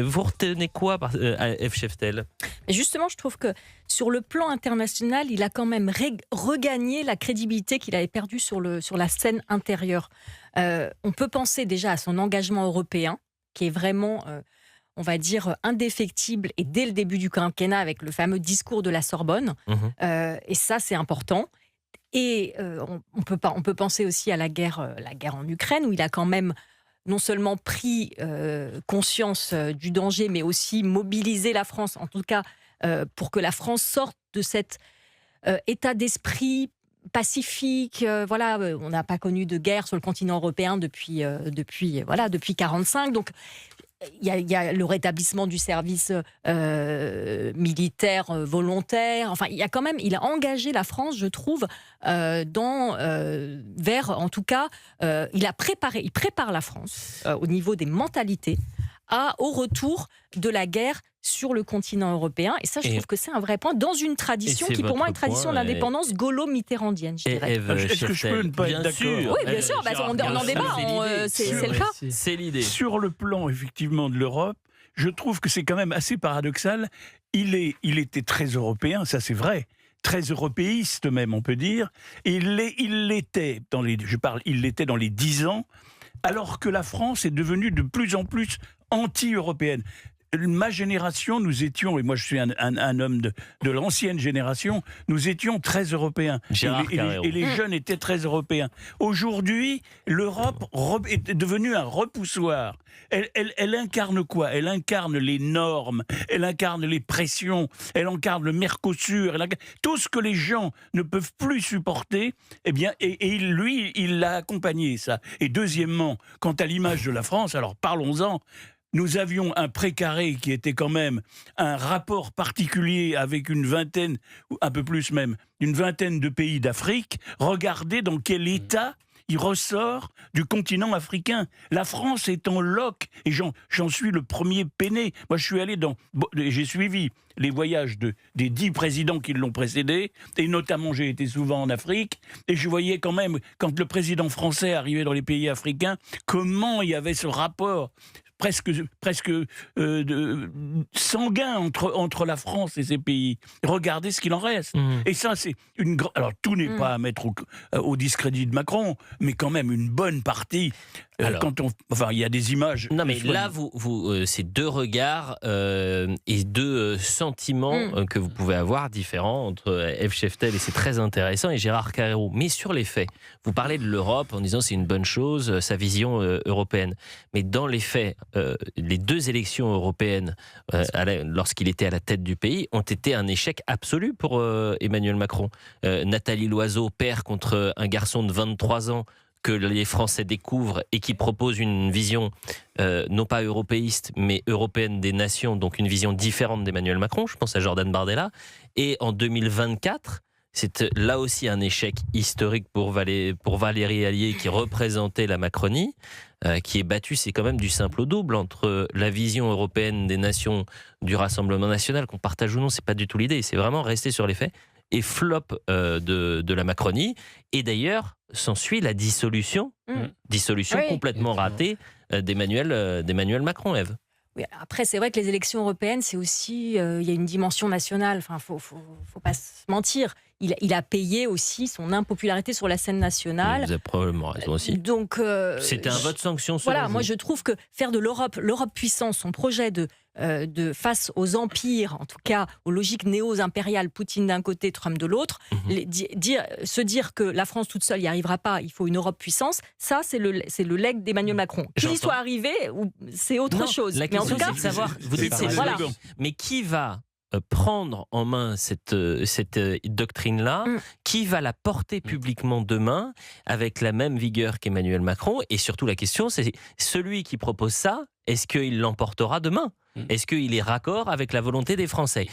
Vous retenez quoi à F. Scheftel? Et justement, je trouve que sur le plan international, il a quand même regagné la crédibilité qu'il avait perdue sur la scène intérieure. On peut penser déjà à son engagement européen, qui est vraiment, on va dire, indéfectible, et dès le début du quinquennat, avec le fameux discours de la Sorbonne. Et ça, c'est important. Et on peut penser aussi à la guerre en Ukraine, où il a quand même non seulement pris conscience du danger, mais aussi mobilisé la France, en tout cas pour que la France sorte de cet état d'esprit pacifique. On n'a pas connu de guerre sur le continent européen depuis 1945. Donc, il y a le rétablissement du service militaire volontaire. Enfin, il a engagé la France, je trouve, en tout cas, il prépare la France au niveau des mentalités au retour de la guerre sur le continent européen. Et ça, je trouve que c'est un vrai point dans une tradition qui, pour moi, est une tradition d'indépendance gaulo-mitterrandienne, je dirais. Est-ce que je peux ne pas être d'accord? Oui, bien sûr, on en débat, c'est le cas. C'est l'idée. Sur le plan, effectivement, de l'Europe, je trouve que c'est quand même assez paradoxal. Il était très européen, ça c'est vrai. Très européiste même, on peut dire. Et il l'était dans les 10 ans, alors que la France est devenue de plus en plus anti-européenne. Ma génération, nous étions, et moi je suis un homme de l'ancienne génération, nous étions très européens. Et les jeunes étaient très européens. Aujourd'hui, l'Europe est devenue un repoussoir. Elle incarne quoi? Elle incarne les normes, elle incarne les pressions, elle incarne le Mercosur, tout ce que les gens ne peuvent plus supporter, eh bien, et lui, il l'a accompagné, ça. Et deuxièmement, quant à l'image de la France, alors parlons-en. Nous avions un précaré qui était quand même un rapport particulier avec une vingtaine, ou un peu plus même, une vingtaine de pays d'Afrique. Regardez dans quel état il ressort du continent africain. La France est en loc, et j'en suis le premier peiné. Moi, je suis allé j'ai suivi les voyages des 10 présidents qui l'ont précédé, et notamment j'ai été souvent en Afrique, et je voyais quand même, quand le président français arrivait dans les pays africains, comment il y avait ce rapport presque sanguin entre la France et ces pays. Regardez ce qu'il en reste. Et ça, c'est alors, tout n'est pas à mettre au discrédit de Macron, mais quand même une bonne partie. Il y a des images. Non, mais là, c'est deux regards et deux sentiments que vous pouvez avoir différents entre F. Scheftel, et c'est très intéressant, et Gérard Carrérou. Mais sur les faits, vous parlez de l'Europe en disant c'est une bonne chose, sa vision européenne. Mais dans les faits, les deux élections européennes, lorsqu'il était à la tête du pays, ont été un échec absolu pour Emmanuel Macron. Nathalie Loiseau perd contre un garçon de 23 ans que les Français découvrent et qui propose une vision non pas européiste, mais européenne des nations, donc une vision différente d'Emmanuel Macron. Je pense à Jordan Bardella. Et en 2024, c'est là aussi un échec historique pour Valérie Allier, qui représentait la Macronie, qui est battue, c'est quand même du simple au double, entre la vision européenne des nations du Rassemblement national, qu'on partage ou non, c'est pas du tout l'idée, c'est vraiment rester sur les faits, et flop de la Macronie. Et d'ailleurs, s'ensuit la dissolution complètement ratée d'Emmanuel Macron, Ève. Oui, après, c'est vrai que les élections européennes, c'est aussi, il y a une dimension nationale. Enfin, faut pas se mentir. Il a payé aussi son impopularité sur la scène nationale. Vous avez probablement raison aussi. Donc, c'était un vote sanction. Moi je trouve que faire de l'Europe puissance, son projet de face aux empires, en tout cas aux logiques néo-impériales, Poutine d'un côté, Trump de l'autre, se dire que la France toute seule n'y arrivera pas, il faut une Europe puissance, ça c'est le legs d'Emmanuel Macron. Qu'il y soit arrivé, c'est autre chose. Mais en tout cas, savoir, vous dites c'est mais qui va prendre en main cette doctrine-là, qui va la porter publiquement demain avec la même vigueur qu'Emmanuel Macron? Et surtout la question, c'est celui qui propose ça, est-ce qu'il l'emportera demain? Est-ce qu'il est raccord avec la volonté des Français?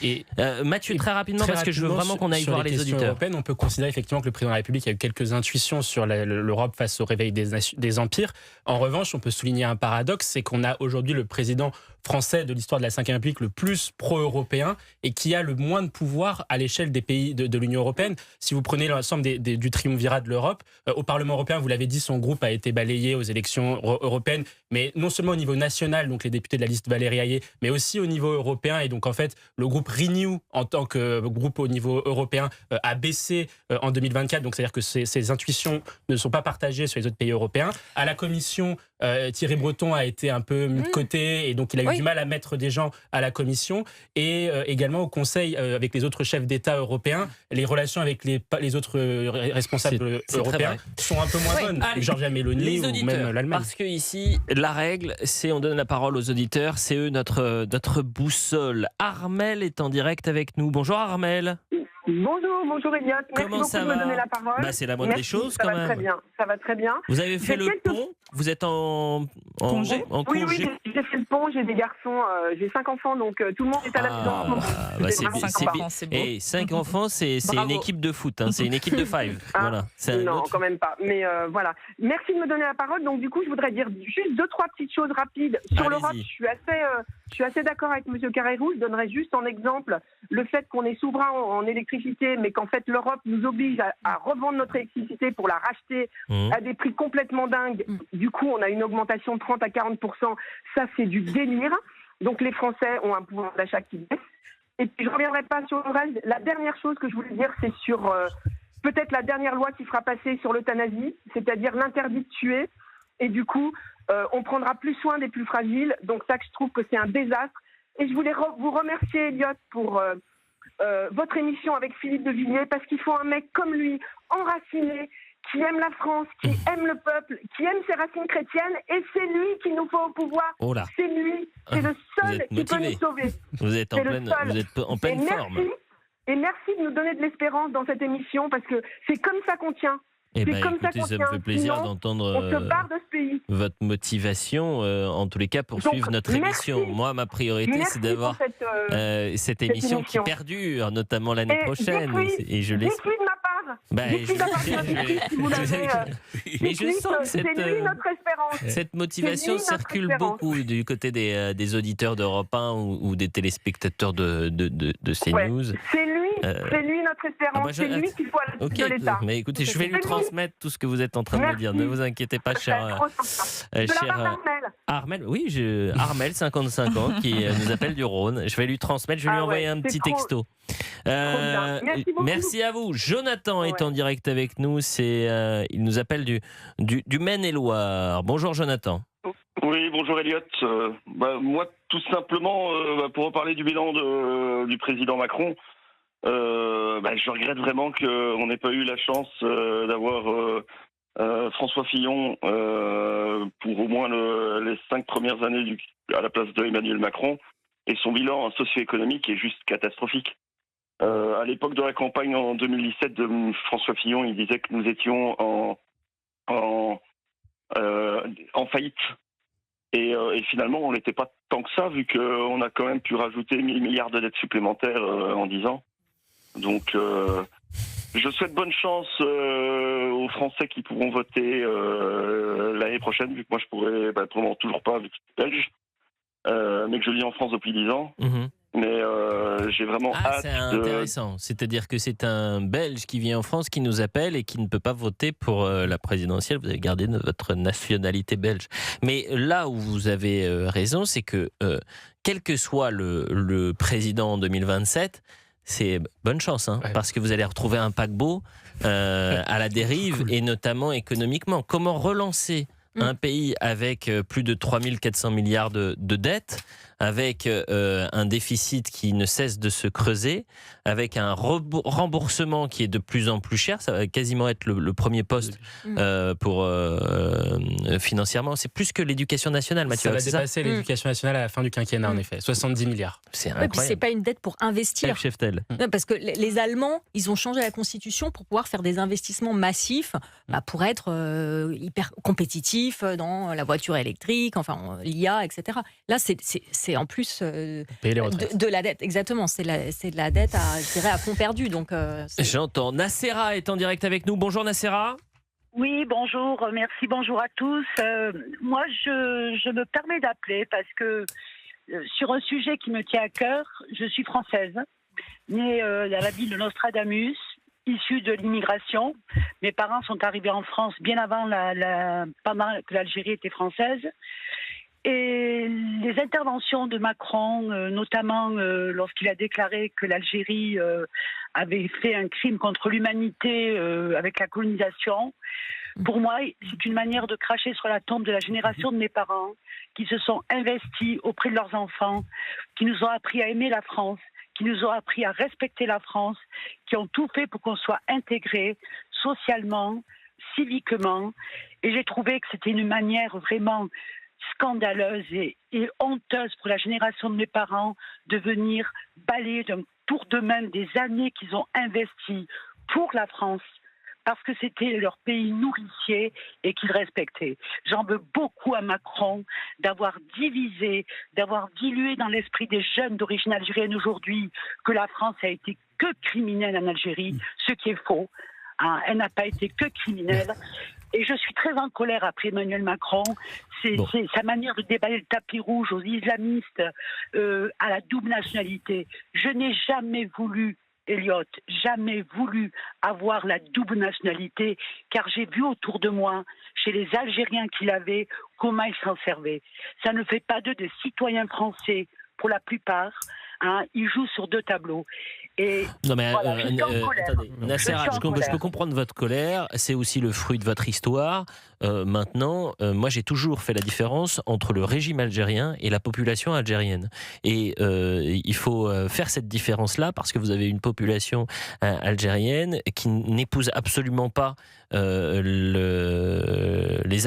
Mathieu, très rapidement, parce que je veux vraiment qu'on aille voir les auditeurs. On peut considérer effectivement que le président de la République a eu quelques intuitions sur l'Europe face au réveil des empires. En revanche, on peut souligner un paradoxe, c'est qu'on a aujourd'hui le président français de l'histoire de la Ve République le plus pro-européen et qui a le moins de pouvoir à l'échelle des pays de l'Union européenne. Si vous prenez l'ensemble du triumvirat de l'Europe, au Parlement européen, vous l'avez dit, son groupe a été balayé aux élections européennes, mais non seulement au niveau national, national, donc les députés de la liste Valérie Hayé, mais aussi au niveau européen. Et donc, en fait, le groupe Renew, en tant que groupe au niveau européen, a baissé en 2024. Donc, c'est-à-dire que ces intuitions ne sont pas partagées sur les autres pays européens. À la Commission, Thierry Breton a été un peu mis de côté et donc il a eu du mal à mettre des gens à la Commission. Et également au Conseil, avec les autres chefs d'État européens, les relations avec les autres responsables européens sont un peu moins bonnes. Allez, Giorgia Meloni ou même l'Allemagne. Parce que ici, la règle, c'est on donne la parole aux auditeurs, c'est eux notre boussole. Armel est en direct avec nous. Bonjour Armel. Bonjour Elliot. Comment Merci ça beaucoup de va? me donner la parole. C'est la moindre des choses quand même. Ça va très bien. Vous avez fait le pont? Vous êtes en congé? Oui, j'ai fait le pont, j'ai des garçons, j'ai 5 enfants, donc tout le monde est à la maison. C'est beau. Et 5 enfants, c'est une équipe de foot, hein, c'est une équipe de five. Voilà. Non, quand même pas. Mais voilà. Merci de me donner la parole. Donc du coup, je voudrais dire juste 2-3 petites choses rapides sur l'Europe. Je suis assez d'accord avec M. Carrérou. Je donnerais juste en exemple le fait qu'on est souverain en électricité, mais qu'en fait l'Europe nous oblige à revendre notre électricité pour la racheter à des prix complètement dingues. Du coup, on a une augmentation de 30 à 40%. Ça, c'est du délire. Donc les Français ont un pouvoir d'achat qui baisse. Et puis je ne reviendrai pas sur le reste. La dernière chose que je voulais dire, c'est sur peut-être la dernière loi qui fera passer sur l'euthanasie, c'est-à-dire l'interdit de tuer. Et du coup, on prendra plus soin des plus fragiles. Donc ça, je trouve que c'est un désastre. Et je voulais vous remercier, Elliot, pour votre émission avec Philippe de Villiers, parce qu'il faut un mec comme lui, enraciné, qui aime la France, qui aime le peuple, qui aime ses racines chrétiennes, et c'est lui qu'il nous faut au pouvoir. Oh là. C'est lui, c'est le seul qui peut nous sauver. Vous êtes en pleine forme. Et merci de nous donner de l'espérance dans cette émission, parce que c'est comme ça qu'on tient. Écoutez, ça me fait plaisir d'entendre votre motivation, en tous les cas, pour suivre notre émission. Moi, ma priorité, c'est d'avoir cette émission qui perdure, notamment l'année prochaine. Et je l'espère. Dites-lui de ma part. Mais je sens que c'est lui notre espérance. Cette motivation circule beaucoup du côté des auditeurs d'Europe 1 ou des téléspectateurs de CNews. C'est lui notre espérance, c'est lui qu'il faut à la tête de l'État. Mais écoutez, je vais lui transmettre tout ce que vous êtes en train de me dire. Ne vous inquiétez pas, cher Armel. Oui, Armel, 55 ans, qui nous appelle du Rhône. Je vais lui transmettre, je vais lui envoyer un petit texto. Merci à vous. Jonathan est en direct avec nous. Il nous appelle du Maine-et-Loire. Bonjour Jonathan. Oui, bonjour Elliot. Moi, tout simplement, pour reparler du bilan du président Macron, je regrette vraiment qu'on n'ait pas eu la chance d'avoir François Fillon pour au moins les 5 premières années à la place de Emmanuel Macron. Et son bilan socio-économique est juste catastrophique. À l'époque de la campagne en 2017 de François Fillon, il disait que nous étions en faillite. Et finalement, on n'était pas tant que ça, vu qu'on a quand même pu rajouter 1000 milliards de dettes supplémentaires en 10 ans. Donc, je souhaite bonne chance aux Français qui pourront voter l'année prochaine, vu que moi je pourrais, probablement toujours pas, vu que je suis belge, mais que je vis en France depuis 10 ans. Mais j'ai vraiment hâte. C'est intéressant. C'est-à-dire que c'est un Belge qui vit en France qui nous appelle et qui ne peut pas voter pour la présidentielle. Vous avez gardé votre nationalité belge. Mais là où vous avez raison, c'est que quel que soit le président en 2027, c'est bonne chance, parce que vous allez retrouver un paquebot à la dérive, et notamment économiquement. Comment relancer un pays avec plus de 3400 milliards de dettes, avec un déficit qui ne cesse de se creuser, avec un remboursement qui est de plus en plus cher? Ça va quasiment être le premier poste financièrement. C'est plus que l'éducation nationale, Mathieu. Ça va dépasser l'éducation nationale à la fin du quinquennat, en effet. 70 milliards. C'est incroyable. Et puis c'est pas une dette pour investir. Non, parce que les Allemands, ils ont changé la Constitution pour pouvoir faire des investissements massifs, pour être hyper compétitifs dans la voiture électrique, enfin l'IA, etc. Là, c'est en plus de la dette. Exactement, c'est de la dette à fond perdu. Donc, j'entends. Nassera est en direct avec nous. Bonjour Nassera. Oui, bonjour, merci, bonjour à tous. Moi, je me permets d'appeler parce que sur un sujet qui me tient à cœur, je suis française, née à la ville de Nostradamus, issue de l'immigration. Mes parents sont arrivés en France bien avant pendant que l'Algérie était française. Et les interventions de Macron, notamment lorsqu'il a déclaré que l'Algérie avait fait un crime contre l'humanité avec la colonisation, pour moi, c'est une manière de cracher sur la tombe de la génération de mes parents qui se sont investis auprès de leurs enfants, qui nous ont appris à aimer la France, qui nous ont appris à respecter la France, qui ont tout fait pour qu'on soit intégrés socialement, civiquement. Et j'ai trouvé que c'était une manière vraiment scandaleuse et honteuse pour la génération de mes parents de venir balayer d'un tour de main des années qu'ils ont investies pour la France, parce que c'était leur pays nourricier et qu'ils respectaient. J'en veux beaucoup à Macron d'avoir divisé, d'avoir dilué dans l'esprit des jeunes d'origine algérienne aujourd'hui que la France a été que criminelle en Algérie, ce qui est faux. Hein, elle n'a pas été que criminelle. Et je suis très en colère après Emmanuel Macron. C'est sa manière de déballer le tapis rouge aux islamistes, à la double nationalité. Je n'ai jamais voulu, Elliot, jamais voulu avoir la double nationalité, car j'ai vu autour de moi, chez les Algériens qui l'avaient, comment ils s'en servaient. Ça ne fait pas d'eux des citoyens français, pour la plupart. Hein, ils jouent sur deux tableaux. Et non mais voilà, attendez, Nasser, je peux comprendre votre colère, c'est aussi le fruit de votre histoire. Maintenant, moi j'ai toujours fait la différence entre le régime algérien et la population algérienne. Et il faut faire cette différence-là parce que vous avez une population algérienne qui n'épouse absolument pas les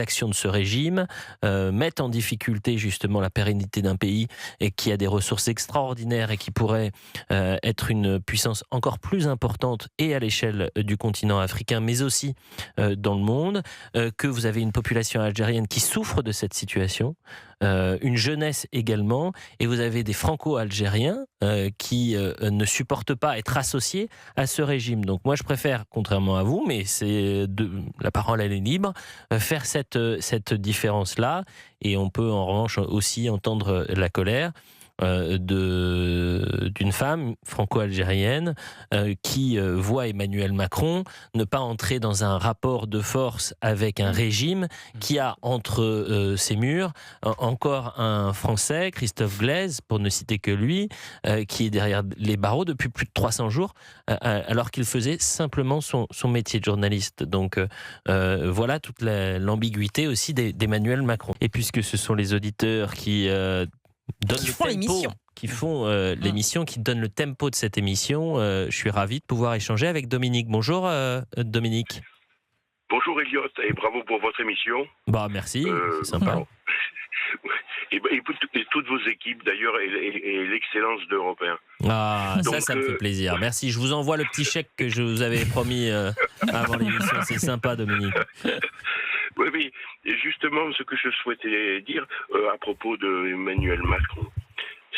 actions de ce régime, mettent en difficulté justement la pérennité d'un pays et qui a des ressources extraordinaires et qui pourrait être une puissance encore plus importante et à l'échelle du continent africain, mais aussi dans le monde, que vous avez une population algérienne qui souffre de cette situation, une jeunesse également, et vous avez des franco-algériens qui ne supportent pas être associés à ce régime. Donc moi je préfère, contrairement à vous, mais la parole elle est libre, faire cette différence-là, et on peut en revanche aussi entendre la colère d'une femme franco-algérienne qui voit Emmanuel Macron ne pas entrer dans un rapport de force avec un régime qui a entre ses murs encore un Français, Christophe Glaise, pour ne citer que lui, qui est derrière les barreaux depuis plus de 300 jours, alors qu'il faisait simplement son métier de journaliste. Donc voilà toute l'ambiguïté aussi d'Emmanuel Macron. Et puisque ce sont les auditeurs qui font l'émission, qui donnent le tempo de cette émission. Je suis ravi de pouvoir échanger avec Dominique. Bonjour Dominique. Bonjour Elliot et bravo pour votre émission. Bah merci, c'est sympa. Et toutes vos équipes d'ailleurs et l'excellence d'Europe 1. Ah, donc, ça me fait plaisir. Merci, je vous envoie le petit chèque que je vous avais promis avant l'émission. C'est sympa Dominique. Oui, et justement, ce que je souhaitais dire à propos d'Emmanuel Macron,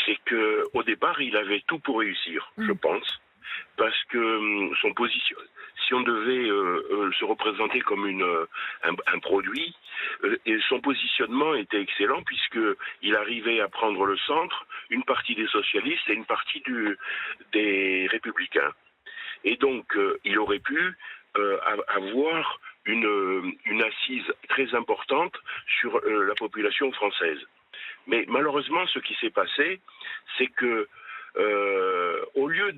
c'est qu'au départ, il avait tout pour réussir, je pense, parce que son position, si on devait se représenter comme un produit, et son positionnement était excellent, puisqu'il arrivait à prendre le centre, une partie des socialistes et une partie des républicains. Et donc, il aurait pu avoir une assise très importante sur la population française. Mais malheureusement, ce qui s'est passé, c'est que au lieu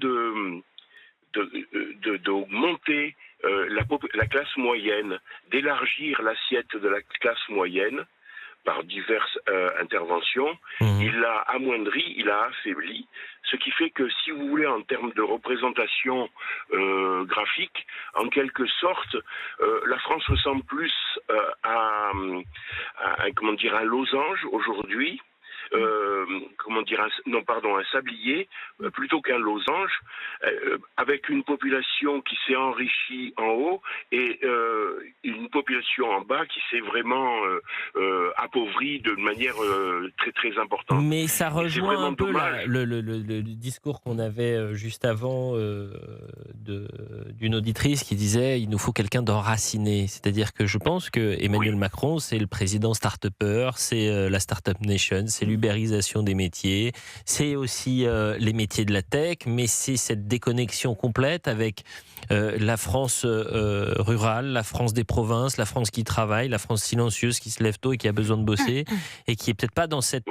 d'augmenter la classe moyenne, d'élargir l'assiette de la classe moyenne par diverses interventions, il l'a amoindri, il l'a affaibli, ce qui fait que, si vous voulez, en termes de représentation graphique, en quelque sorte, la France ressemble plus à un losange aujourd'hui, un sablier plutôt qu'un losange, avec une population qui s'est enrichie en haut et une population en bas qui s'est vraiment appauvrie de manière très très importante. Mais ça rejoint un peu le discours qu'on avait juste avant d'une auditrice qui disait il nous faut quelqu'un d'enraciné. C'est-à-dire que je pense que Emmanuel Macron, c'est le président start-upper, c'est la Startup Nation, c'est l'Uber ubérisation des métiers, c'est aussi les métiers de la tech, mais c'est cette déconnexion complète avec la France rurale, la France des provinces, la France qui travaille, la France silencieuse qui se lève tôt et qui a besoin de bosser et qui est peut-être pas dans cette,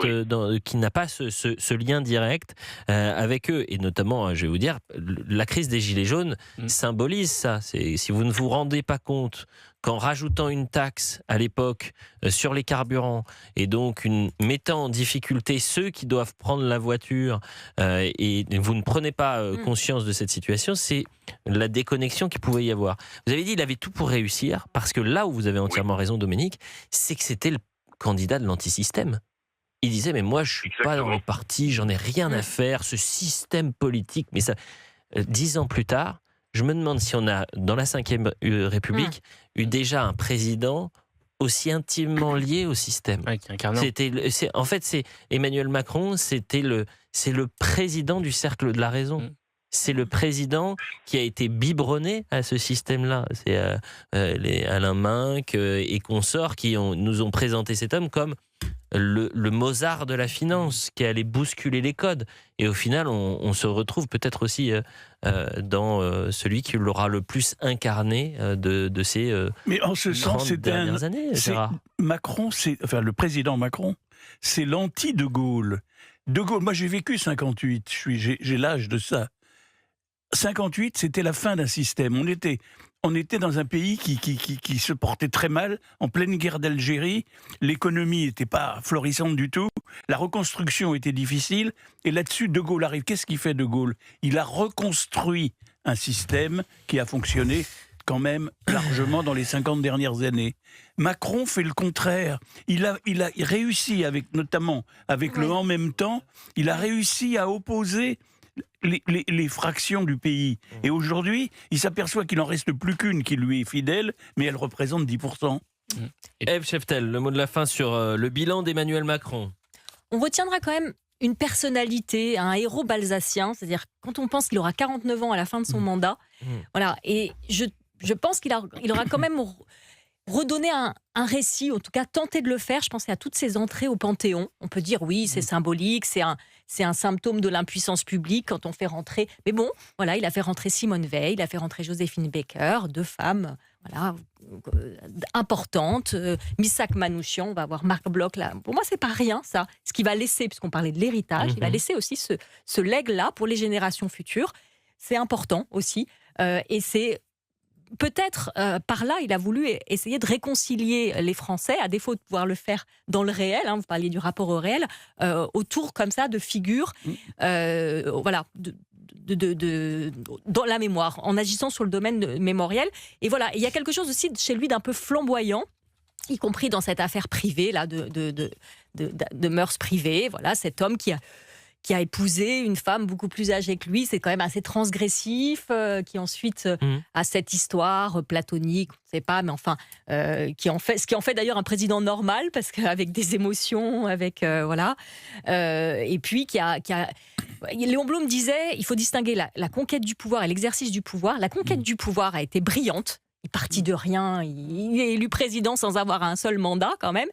qui n'a pas ce lien direct avec eux. Et notamment, je vais vous dire, la crise des Gilets jaunes symbolise ça. Si vous ne vous rendez pas compte qu'en rajoutant une taxe à l'époque sur les carburants et donc mettant en difficulté ceux qui doivent prendre la voiture et vous ne prenez pas conscience de cette situation, c'est la déconnexion qu'il pouvait y avoir. Vous avez dit qu'il avait tout pour réussir, parce que là où vous avez entièrement raison, Dominique, c'est que c'était le candidat de l'antisystème. Il disait, mais moi je suis pas dans le parti, j'en ai rien à faire, ce système politique, mais ça, 10 ans plus tard, je me demande si on a, dans la Ve République, eu déjà un président aussi intimement lié au système. En fait, c'est Emmanuel Macron, c'est le président du cercle de la raison. C'est le président qui a été biberonné à ce système-là. C'est Alain Minck et consorts qui nous ont présenté cet homme comme le Mozart de la finance, qui allait bousculer les codes. Et au final, on se retrouve peut-être aussi dans celui qui l'aura le plus incarné de ces Mais en ce sens, dernières années, Gérard. Macron, le président Macron, c'est l'anti-De Gaulle. De Gaulle, moi j'ai vécu 58, j'ai l'âge de ça. 58, c'était la fin d'un système. On était dans un pays qui se portait très mal, en pleine guerre d'Algérie. L'économie n'était pas florissante du tout. La reconstruction était difficile. Et là-dessus, De Gaulle arrive. Qu'est-ce qu'il fait, De Gaulle ? Il a reconstruit un système qui a fonctionné quand même largement dans les 50 dernières années. Macron fait le contraire. Il a réussi, notamment avec le « en même temps », il a réussi à opposer les fractions du pays. Et aujourd'hui, il s'aperçoit qu'il n'en reste plus qu'une qui lui est fidèle, mais elle représente 10%. Ève Scheftel, le mot de la fin sur le bilan d'Emmanuel Macron. On retiendra quand même une personnalité, un héros balsacien, c'est-à-dire quand on pense qu'il aura 49 ans à la fin de son mandat, voilà, et je pense qu'il aura quand même redonné un récit, en tout cas tenté de le faire. Je pensais à toutes ces entrées au Panthéon. On peut dire oui, c'est symbolique, c'est un symptôme de l'impuissance publique quand on fait rentrer. Mais bon, voilà, il a fait rentrer Simone Veil, il a fait rentrer Joséphine Baker, 2 femmes, voilà, importantes. Missak Manouchian, on va avoir Marc Bloch là. Pour moi, c'est pas rien ça. Ce qu'il va laisser, puisqu'on parlait de l'héritage, il va laisser aussi ce legs-là pour les générations futures. C'est important aussi, et c'est peut-être par là, il a voulu essayer de réconcilier les Français, à défaut de pouvoir le faire dans le réel, vous parliez du rapport au réel, autour comme ça de figures, voilà, dans la mémoire, en agissant sur le domaine mémoriel. Et voilà, il y a quelque chose aussi chez lui d'un peu flamboyant, y compris dans cette affaire privée là, de mœurs privées. Voilà, cet homme qui a épousé une femme beaucoup plus âgée que lui, c'est quand même assez transgressif, qui ensuite a cette histoire platonique, on ne sait pas, mais enfin, ce qui en fait d'ailleurs un président normal, parce qu'avec des émotions, avec voilà, et puis Léon Blum disait, il faut distinguer la conquête du pouvoir et l'exercice du pouvoir. La conquête du pouvoir a été brillante, il partit de rien, il est élu président sans avoir un seul mandat quand même.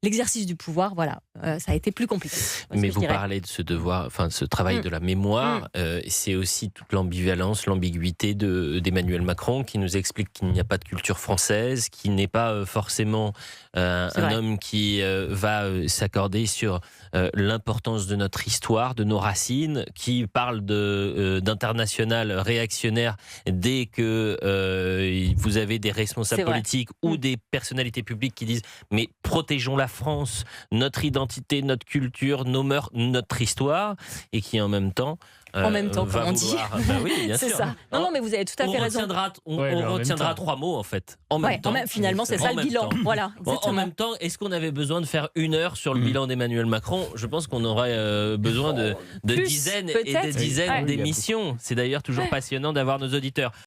L'exercice du pouvoir, voilà, ça a été plus compliqué. Mais vous parlez de ce devoir, enfin, ce travail de la mémoire, c'est aussi toute l'ambivalence, l'ambiguïté d'Emmanuel Macron, qui nous explique qu'il n'y a pas de culture française, qui n'est pas forcément un homme qui va s'accorder sur l'importance de notre histoire, de nos racines, qui parle d'international réactionnaire dès que vous avez des responsables politiques ou des personnalités publiques qui disent « mais protégeons la France, notre identité, notre culture, nos mœurs, notre histoire », et qui en même temps comme on dit. Bah oui, bien c'est sûr. Ça. Non, mais vous avez tout à fait raison. On retiendra 3 mots en fait. En même temps. Finalement, c'est ça le bilan. Voilà, en même temps, est-ce qu'on avait besoin de faire 1 heure sur le bilan d'Emmanuel Macron ? Je pense qu'on aurait besoin de dizaines et des dizaines d'émissions. C'est d'ailleurs toujours passionnant d'avoir nos auditeurs.